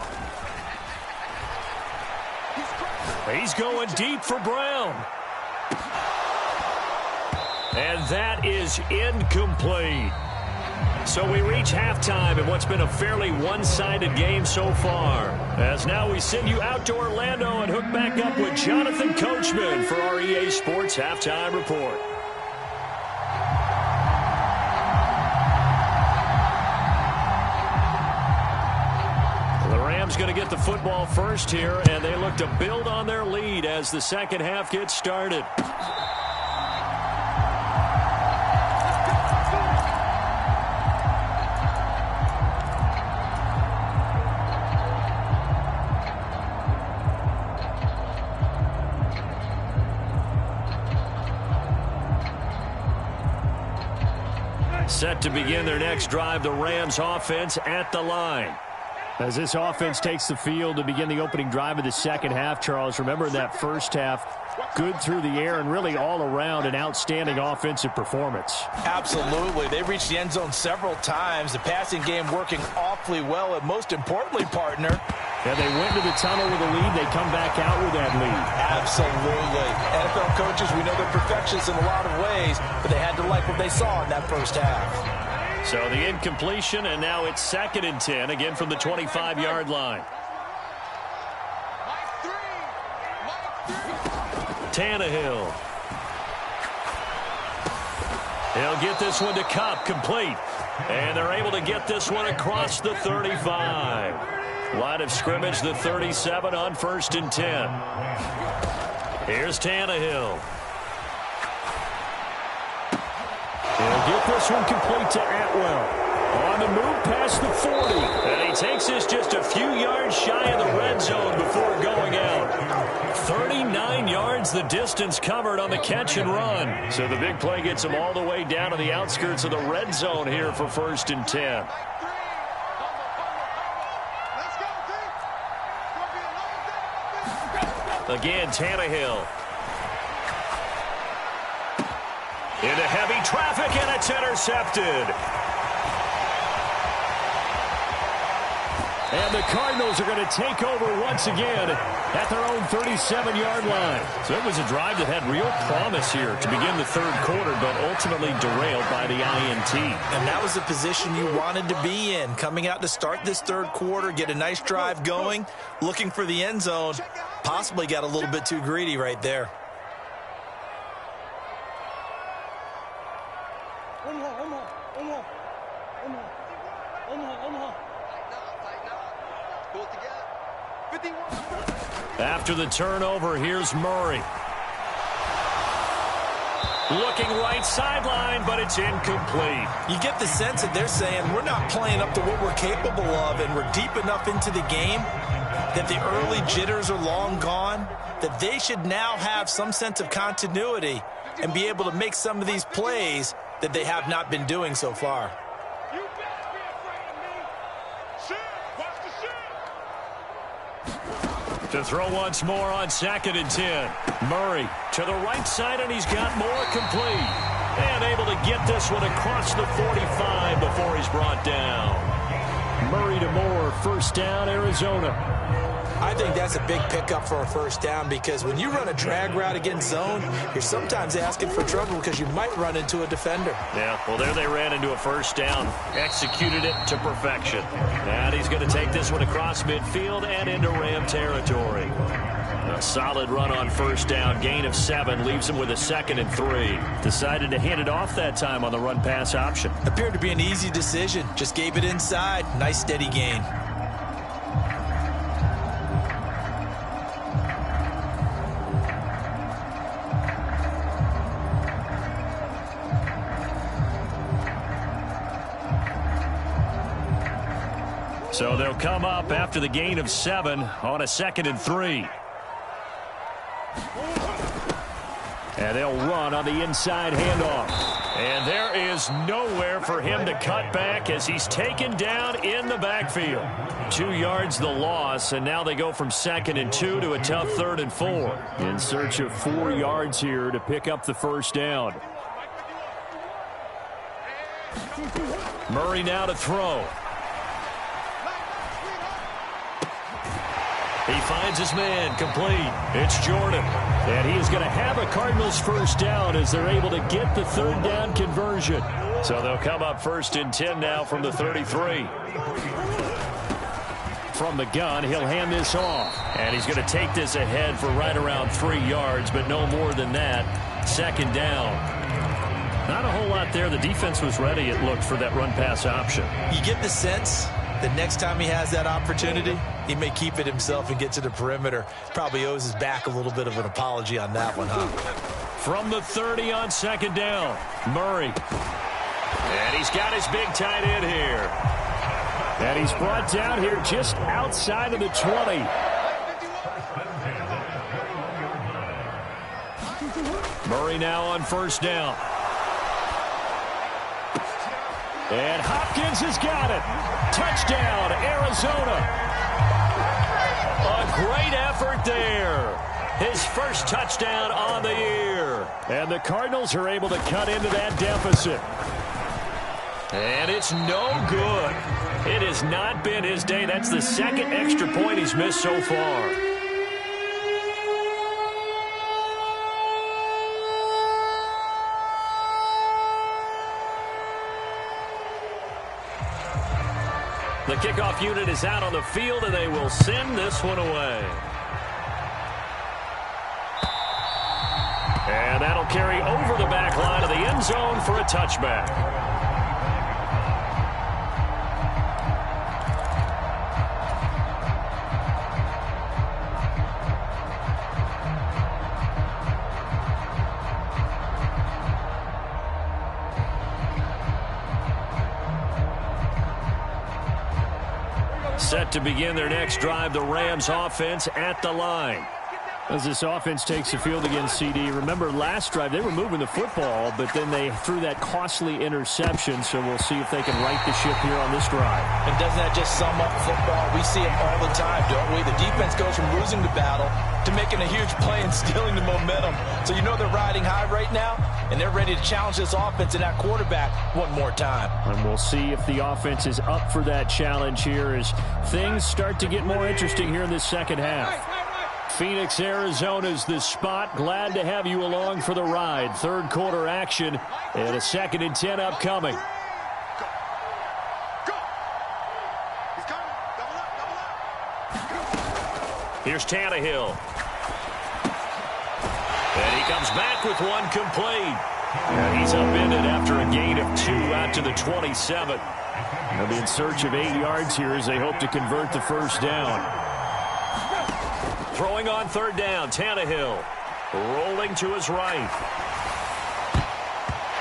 He's going deep for Brown. And that is incomplete. So we reach halftime in what's been a fairly one-sided game so far. As now we send you out to Orlando and hook back up with Jonathan Coachman for our EA Sports Halftime Report. The Rams going to get the football first here, and they look to build on their lead as the second half gets started. Set to begin their next drive, the Rams offense at the line. As this offense takes the field to begin the opening drive of the second half, Charles, remember in that first half, good through the air and really all around an outstanding offensive performance. Absolutely. They reached the end zone several times. The passing game working awfully well, and most importantly, partner. Yeah, they went to the tunnel with a lead. They come back out with that lead. Absolutely. NFL coaches, we know they're perfectionists in a lot of ways, but they had to like what they saw in that first half. So the incompletion, and now it's 2nd and 10, again from the 25-yard line. Tannehill. He'll get this one to Cup, complete. And they're able to get this one across the 35. Line of scrimmage, the 37 on 1st and 10. Here's Tannehill. He'll get this one complete to Atwell. On the move past the 40. And he takes this just a few yards shy of the red zone before going out. 39 yards the distance covered on the catch and run. So the big play gets him all the way down to the outskirts of the red zone here for 1st and 10. Again, Tannehill. Into heavy traffic, and it's intercepted. And the Cardinals are going to take over once again at their own 37-yard line. So it was a drive that had real promise here to begin the third quarter, but ultimately derailed by the INT. And that was the position you wanted to be in, coming out to start this third quarter, get a nice drive going, looking for the end zone. Possibly got a little bit too greedy right there. After the turnover, here's Murray. Looking right sideline, but it's incomplete. You get the sense that they're saying we're not playing up to what we're capable of, and we're deep enough into the game that the early jitters are long gone, that they should now have some sense of continuity and be able to make some of these plays that they have not been doing so far. To throw once more on 2nd and 10. Murray to the right side, and he's got more complete. And able to get this one across the 45 before he's brought down. Murray to Moore, 1st down, Arizona. I think that's a big pickup for a 1st down, because when you run a drag route against zone, you're sometimes asking for trouble because you might run into a defender. Yeah, well, there they ran into a 1st down. Executed it to perfection. And he's going to take this one across midfield and into Ram territory. A solid run on 1st down. Gain of 7 leaves him with a 2nd and 3. Decided to hand it off that time on the run-pass option. Appeared to be an easy decision. Just gave it inside. Nice steady gain. So they'll come up after the gain of 7 on a 2nd and 3. And they'll run on the inside handoff. And there is nowhere for him to cut back as he's taken down in the backfield. 2 yards the loss, and now they go from 2nd and 2 to a tough 3rd and 4. In search of 4 yards here to pick up the 1st down. Murray now to throw. He finds his man, complete. It's Jordan. And he is going to have a Cardinals 1st down as they're able to get the 3rd down conversion. So they'll come up 1st and 10 now from the 33. From the gun, he'll hand this off. And he's going to take this ahead for right around 3 yards, but no more than that. 2nd down. Not a whole lot there. The defense was ready, it looked, for that run-pass option. You get the sense that next time he has that opportunity, he may keep it himself and get to the perimeter. Probably owes his back a little bit of an apology on that one, huh? From the 30 on 2nd down, Murray. And he's got his big tight end here. And he's brought down here just outside of the 20. Murray now on 1st down. And Hopkins has got it. Touchdown, Arizona. A great effort there. His 1st touchdown on the year. And the Cardinals are able to cut into that deficit. And it's no good. It has not been his day. That's the 2nd extra point he's missed so far. The kickoff unit is out on the field, and they will send this one away. And that'll carry over the back line of the end end zone for a touchback. Set to begin their next drive, the Rams offense at the line. As this offense takes the field against CD, remember last drive they were moving the football, but then they threw that costly interception, so we'll see if they can right the ship here on this drive. And doesn't that just sum up football? We see it all the time, don't we? The defense goes from losing the battle to making a huge play and stealing the momentum. So you know they're riding high right now, and they're ready to challenge this offense and that quarterback one more time. And we'll see if the offense is up for that challenge here as things start to get more interesting here in this second half. Phoenix, Arizona's the spot. Glad to have you along for the ride. Third quarter action and a 2nd and 10 upcoming. Here's Tannehill. And he comes back with one complete. And he's upended after a gain of 2 out to the 27. They'll be in search of 8 yards here as they hope to convert the first down. Throwing on third down, Tannehill rolling to his right.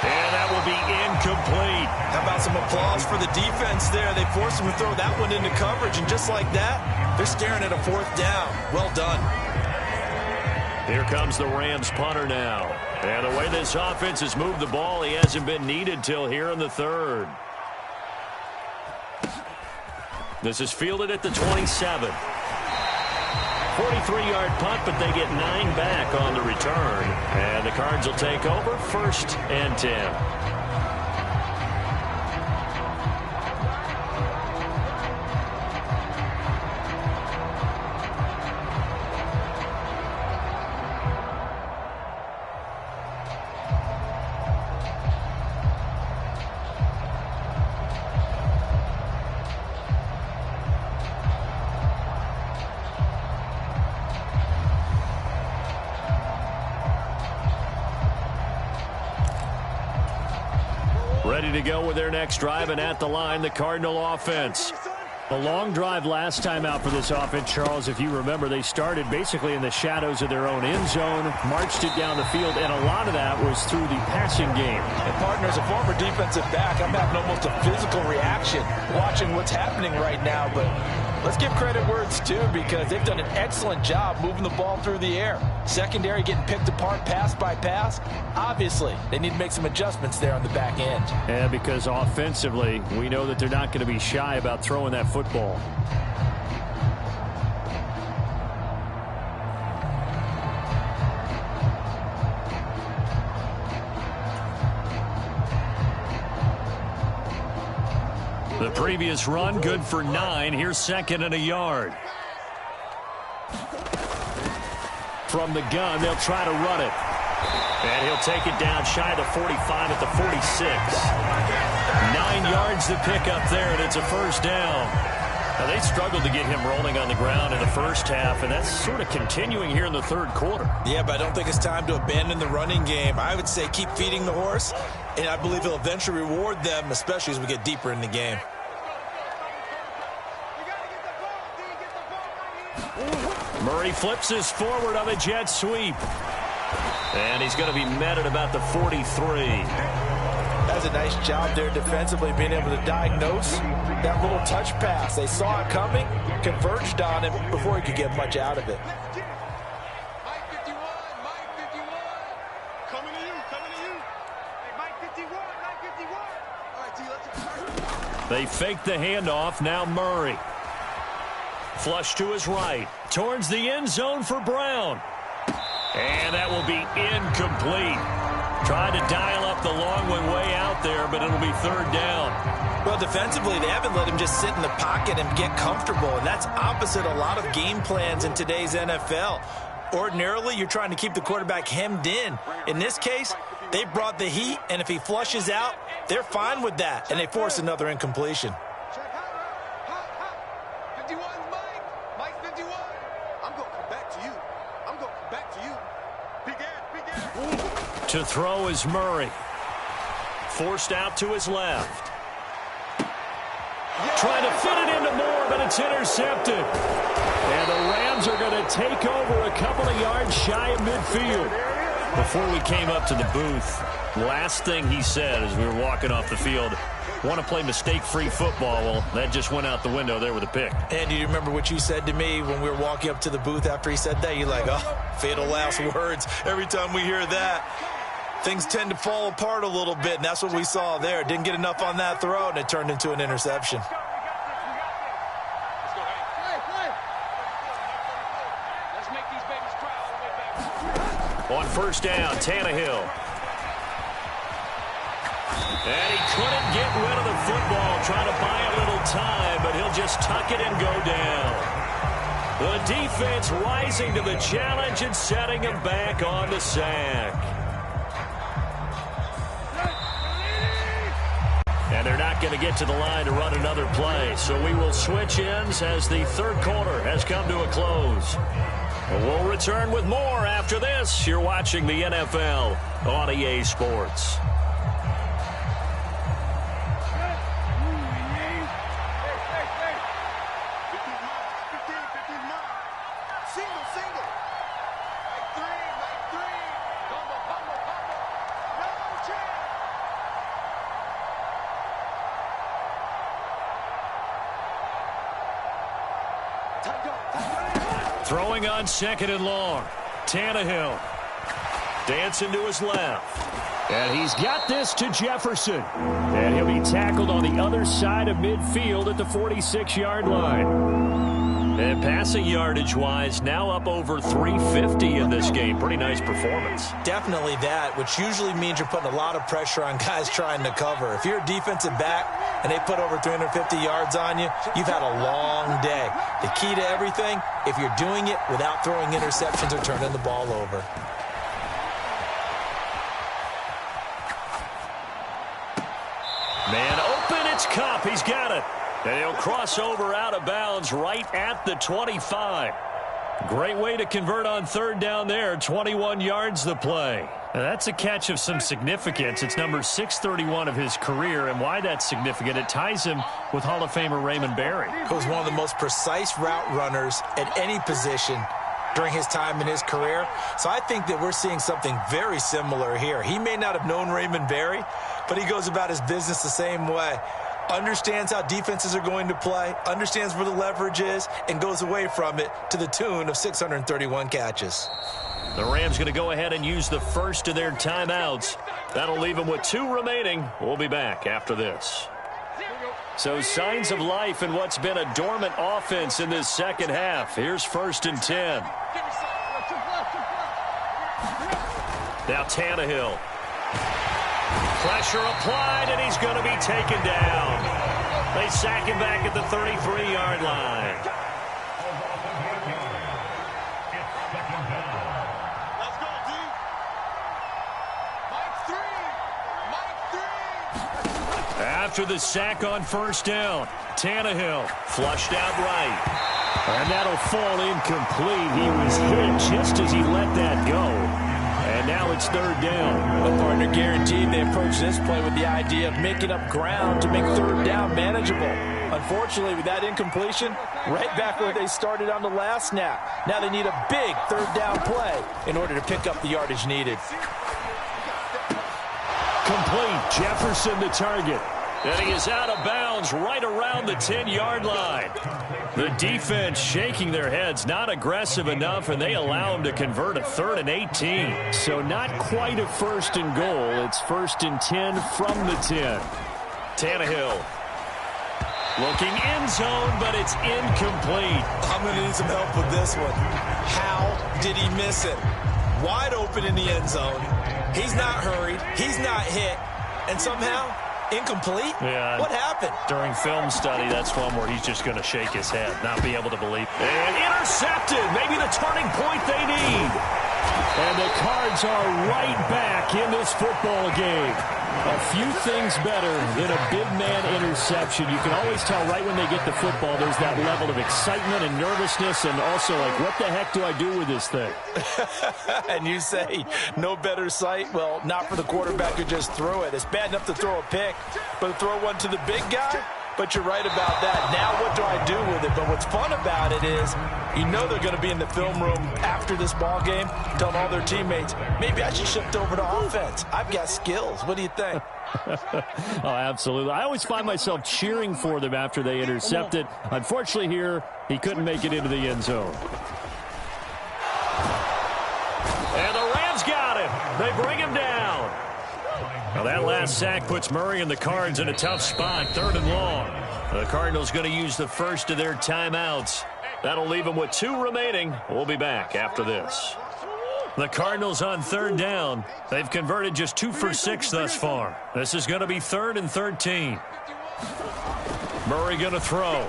And that will be incomplete. How about some applause for the defense there? They forced him to throw that one into coverage, and just like that, they're staring at a 4th down. Well done. Here comes the Rams punter now. And the way this offense has moved the ball, he hasn't been needed till here in the 3rd. This is fielded at the 27. 43-yard punt, but they get 9 back on the return. And the Cards will take over 1st and 10. Ready to go with their next drive, and at the line, the Cardinal offense. A long drive last time out for this offense, Charles. If you remember, they started basically in the shadows of their own end zone, marched it down the field, and a lot of that was through the passing game. And partner, as a former defensive back, I'm having almost a physical reaction watching what's happening right now. But let's give credit where it's due, because they've done an excellent job moving the ball through the air. Secondary getting picked apart pass by pass. Obviously, they need to make some adjustments there on the back end. Yeah, because offensively, we know that they're not going to be shy about throwing that football. The previous run, good for 9. Here's 2nd and a yard. From the gun, they'll try to run it. And he'll take it down shy of the 45 at the 46. 9 yards to pick up there, and it's a first down. Now, they struggled to get him rolling on the ground in the first half, and that's sort of continuing here in the 3rd quarter. Yeah, but I don't think it's time to abandon the running game. I would say keep feeding the horse, and I believe he'll eventually reward them, especially as we get deeper in the game. Murray flips this forward on a jet sweep. And he's going to be met at about the 43. That's a nice job there defensively, being able to diagnose that little touch pass. They saw it coming, converged on him before he could get much out of it. They fake the handoff. Now Murray. Flush to his right. Towards the end zone for Brown. And that will be incomplete. Tried to dial up the long one way out there, but it'll be 3rd down. Well, defensively, they haven't let him just sit in the pocket and get comfortable, and that's opposite a lot of game plans in today's NFL. Ordinarily, you're trying to keep the quarterback hemmed in. In this case, they brought the heat, and if he flushes out, they're fine with that, and they force another incompletion. To throw is Murray. forced out to his left. Trying to fit it into Moore, but it's intercepted. And the Rams are going to take over a couple of yards shy of midfield. Before we came up to the booth, last thing he said as we were walking off the field, want to play mistake-free football. Well, that just went out the window there with a pick. And do you remember what you said to me when we were walking up to the booth after he said that? You're like, oh, fatal last words. Every time we hear that, things tend to fall apart a little bit, and that's what we saw there. Didn't get enough on that throw, and it turned into an interception. On first down, Tannehill. And he couldn't get rid of the football, trying to buy a little time, but he'll just tuck it and go down. The defense rising to the challenge and setting him back on the sack. And they're not going to get to the line to run another play, so we will switch ends as the third quarter has come to a close. We'll return with more after this. You're watching the NFL on EA Sports. Throwing on second and long. Tannehill dancing to his left. And he's got this to Jefferson. And he'll be tackled on the other side of midfield at the 46-yard line. And passing yardage-wise, now up over 350 in this game. Pretty nice performance. Definitely that, which usually means you're putting a lot of pressure on guys trying to cover. If you're a defensive back and they put over 350 yards on you, you've had a long day. The key to everything, if you're doing it without throwing interceptions or turning the ball over. Man open, it's Kupp. He's got it. And he'll cross over out of bounds right at the 25. Great way to convert on third down there. 21 yards the play. Now that's a catch of some significance. It's number 631 of his career, and why that's significant, it ties him with Hall of Famer Raymond Berry. He was one of the most precise route runners at any position during his time in his career. So I think that we're seeing something very similar here. He may not have known Raymond Berry, but he goes about his business the same way. Understands how defenses are going to play, understands where the leverage is, and goes away from it to the tune of 631 catches. The Rams going to go ahead and use the first of their timeouts. That'll leave them with 2 remaining. We'll be back after this. So signs of life in what's been a dormant offense in this second half. Here's 1st and 10. Now Tannehill. Pressure applied, and he's going to be taken down. They sack him back at the 33-yard line. After the sack on first down, Tannehill flushed out right. And that'll fall incomplete. He was hit just as he let that go. And now it's third down. The partner guaranteed they approach this play with the idea of making up ground to make third down manageable. Unfortunately, with that incompletion, right back where they started on the last snap. Now they need a big third down play in order to pick up the yardage needed. Complete. Jefferson the target. And he is out of bounds right around the 10-yard line. The defense shaking their heads, not aggressive enough, and they allow him to convert a 3rd and 18. So not quite a 1st and goal. It's 1st and 10 from the 10. Tannehill looking end zone, but it's incomplete. I'm going to need some help with this one. How did he miss it? Wide open in the end zone. He's not hurried. He's not hit. And somehow, incomplete? Yeah. What happened? During film study, that's one where he's just going to shake his head, not be able to believe. And intercepted. Maybe the turning point they need. And the Cards are right back in this football game. A few things better than a big man interception. You can always tell right when they get the football, there's that level of excitement and nervousness, and also like, what the heck do I do with this thing? And you say no better sight? Well, not for the quarterback who just threw it. It's bad enough to throw a pick, but to throw one to the big guy? But you're right about that. Now what do I do with it? But what's fun about it is you know they're going to be in the film room after this ball game telling all their teammates, maybe I should shift over to offense. I've got skills. What do you think? Oh, absolutely. I always find myself cheering for them after they intercept it. Unfortunately here, he couldn't make it into the end zone. And the Rams got him. They bring him down. Well, that last sack puts Murray and the Cards in a tough spot, 3rd and long. The Cardinals going to use the first of their timeouts. That'll leave them with 2 remaining. We'll be back after this. The Cardinals on 3rd down. They've converted just 2 for 6 thus far. This is going to be 3rd and 13. Murray going to throw.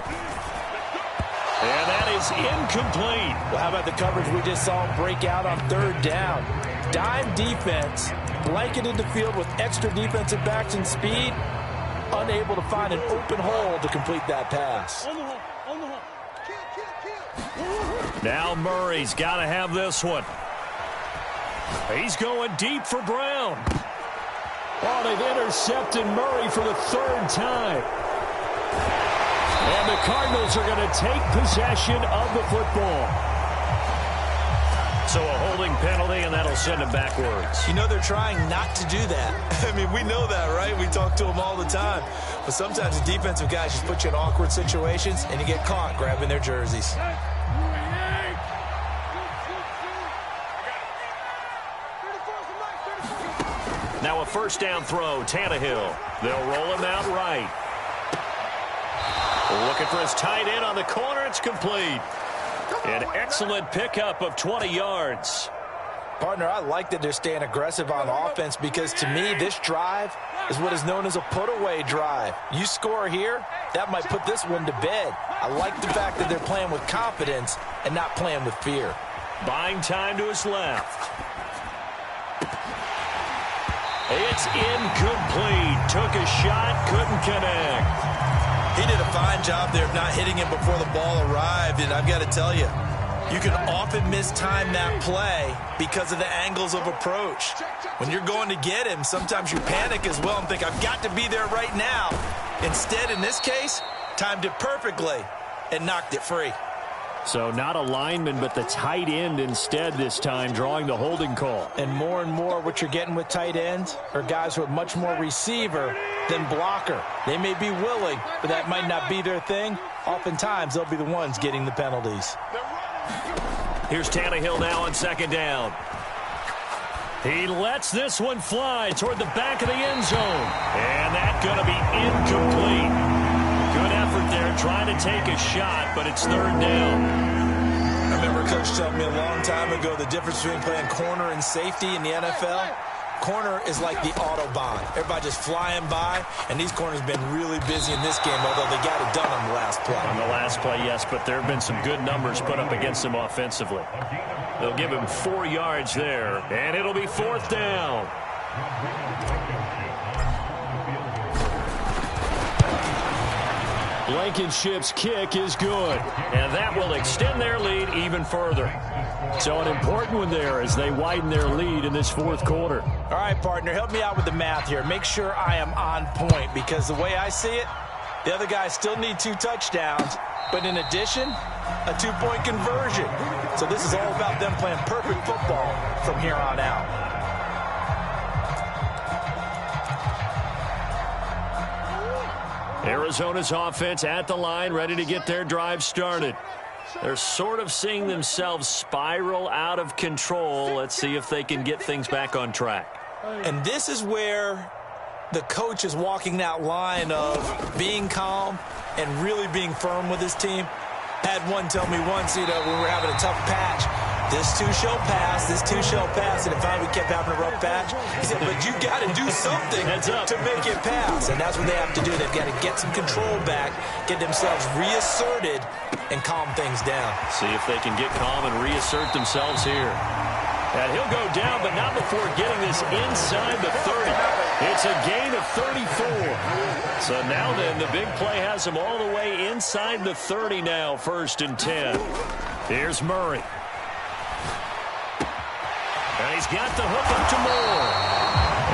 And that is incomplete. Well, how about the coverage we just saw him break out on 3rd down? Dime defense, blanketed the field with extra defensive backs and speed, unable to find an open hole to complete that pass. Now Murray's got to have this one. He's going deep for Brown. Oh, they've intercepted Murray for the 3rd time. And the Cardinals are going to take possession of the football. So a holding penalty, and that'll send him backwards. You know they're trying not to do that. I mean, we know that, right? We talk to them all the time. But sometimes the defensive guys just put you in awkward situations, and you get caught grabbing their jerseys. Now a 1st down throw, Tannehill. They'll roll him out right. Looking for his tight end on the corner. It's complete. An excellent pickup of 20 yards. Partner, I like that they're staying aggressive on offense because to me, this drive is what is known as a put-away drive. You score here, that might put this one to bed. I like the fact that they're playing with confidence and not playing with fear. Buying time to his left. It's incomplete. Took a shot, couldn't connect. He did a fine job there of not hitting him before the ball arrived, and I've got to tell you, you can often mistime that play because of the angles of approach. When you're going to get him, sometimes you panic as well and think, I've got to be there right now. Instead, in this case, timed it perfectly and knocked it free. So not a lineman, but the tight end instead this time, drawing the holding call. And more what you're getting with tight ends are guys who are much more receiver than blocker. They may be willing, but that might not be their thing. Oftentimes, they'll be the ones getting the penalties. Here's Tannehill now on 2nd down. He lets this one fly toward the back of the end zone. And that's going to be incomplete. Good effort there, trying to take a shot, but it's 3rd down. I remember Coach telling me a long time ago the difference between playing corner and safety in the NFL. Corner is like the Autobahn. Everybody just flying by, and these corners have been really busy in this game, although they got it done on the last play. On the last play, yes, but there have been some good numbers put up against them offensively. They'll give him 4 yards there, and it'll be 4th down. Blankenship's kick is good, and that will extend their lead even further. So an important one there as they widen their lead in this 4th quarter. All right, partner, help me out with the math here. Make sure I am on point because the way I see it, the other guys still need 2 touchdowns, but in addition, a 2-point conversion. So this is all about them playing perfect football from here on out. Arizona's offense at the line, ready to get their drive started. They're sort of seeing themselves spiral out of control. Let's see if they can get things back on track. And this is where the coach is walking that line of being calm and really being firm with his team. Had one tell me once, when we were having a tough patch, this too shall pass, this too shall pass, and finally we kept having a rough patch. He said, but you got to do something to make it pass, and that's what they have to do. They've got to get some control back, get themselves reasserted, and calm things down. See if they can get calm and reassert themselves here. And he'll go down, but not before getting this inside the 30. It's a gain of 34. So now then, the big play has him all the way inside the 30 now, 1st and 10. Here's Murray. And he's got the hook up to Moore.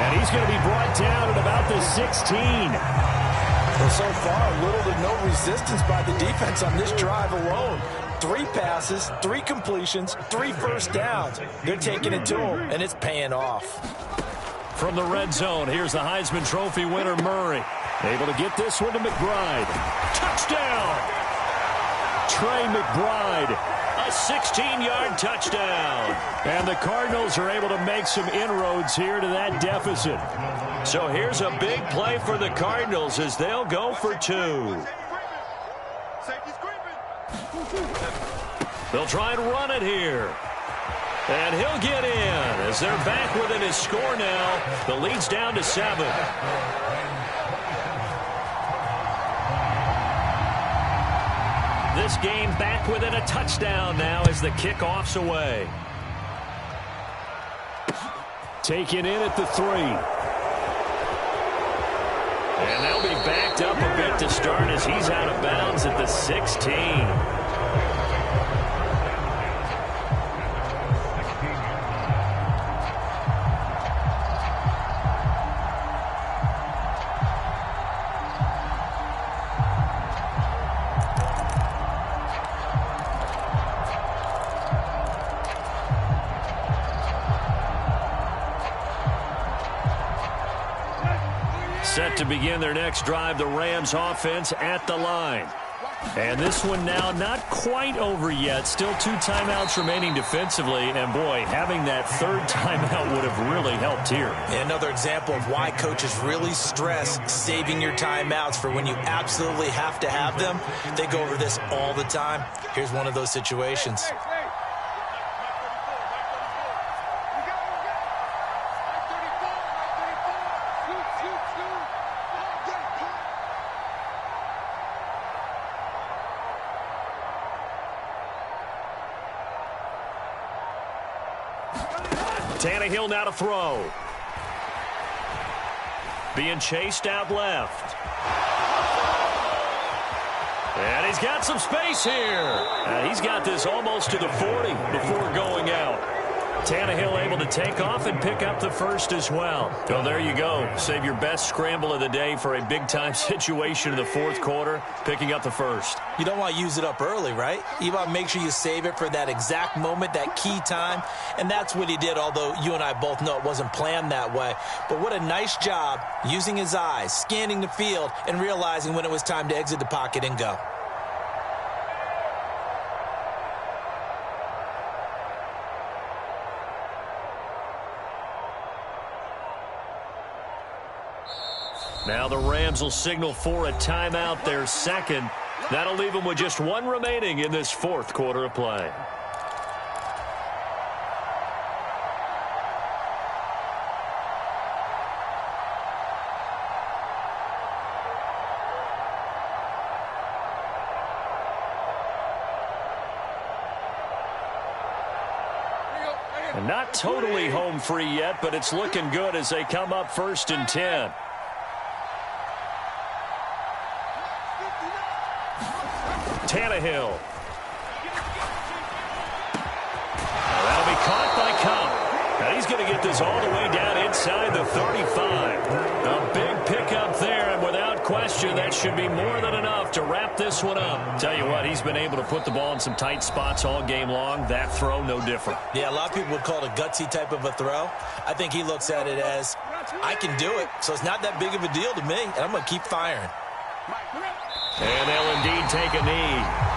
And he's going to be brought down at about the 16. Well, so far, little to no resistance by the defense on this drive alone. 3 passes, 3 completions, 3 first downs. They're taking it to him, and it's paying off. From the red zone, here's the Heisman Trophy winner, Murray. Able to get this one to McBride. Touchdown! Trey McBride, a 16-yard touchdown. And the Cardinals are able to make some inroads here to that deficit. So here's a big play for the Cardinals as they'll go for 2. They'll try and run it here. And he'll get in as they're back within his score now. The lead's down to 7. This game back within a touchdown now as the kickoff's away. Taken in at the 3. And they'll be backed up a bit to start as he's out of bounds at the 16. Set to begin their next drive, the Rams offense at the line. And this one now not quite over yet. Still 2 timeouts remaining defensively. And, boy, having that 3rd timeout would have really helped here. Another example of why coaches really stress saving your timeouts for when you absolutely have to have them. They go over this all the time. Here's one of those situations. Tannehill now to throw. Being chased out left. And he's got some space here. And he's got this almost to the 40 before going out. Tannehill able to take off and pick up the 1st as well. So there you go. Save your best scramble of the day for a big-time situation in the 4th quarter, picking up the 1st. You don't want to use it up early, right? You want to make sure you save it for that exact moment, that key time. And that's what he did, although you and I both know it wasn't planned that way. But what a nice job using his eyes, scanning the field, and realizing when it was time to exit the pocket and go. Now the Rams will signal for a timeout, their 2nd. That'll leave them with just 1 remaining in this 4th quarter of play. And not totally home free yet, but it's looking good as they come up 1st and 10. Tannehill. That'll be caught by Cup. And he's going to get this all the way down inside the 35. A big pickup there, and without question, that should be more than enough to wrap this one up. Tell you what, he's been able to put the ball in some tight spots all game long. That throw, no different. Yeah, a lot of people would call it a gutsy type of a throw. I think he looks at it as, I can do it, so it's not that big of a deal to me, and I'm going to keep firing. And they'll indeed take a knee.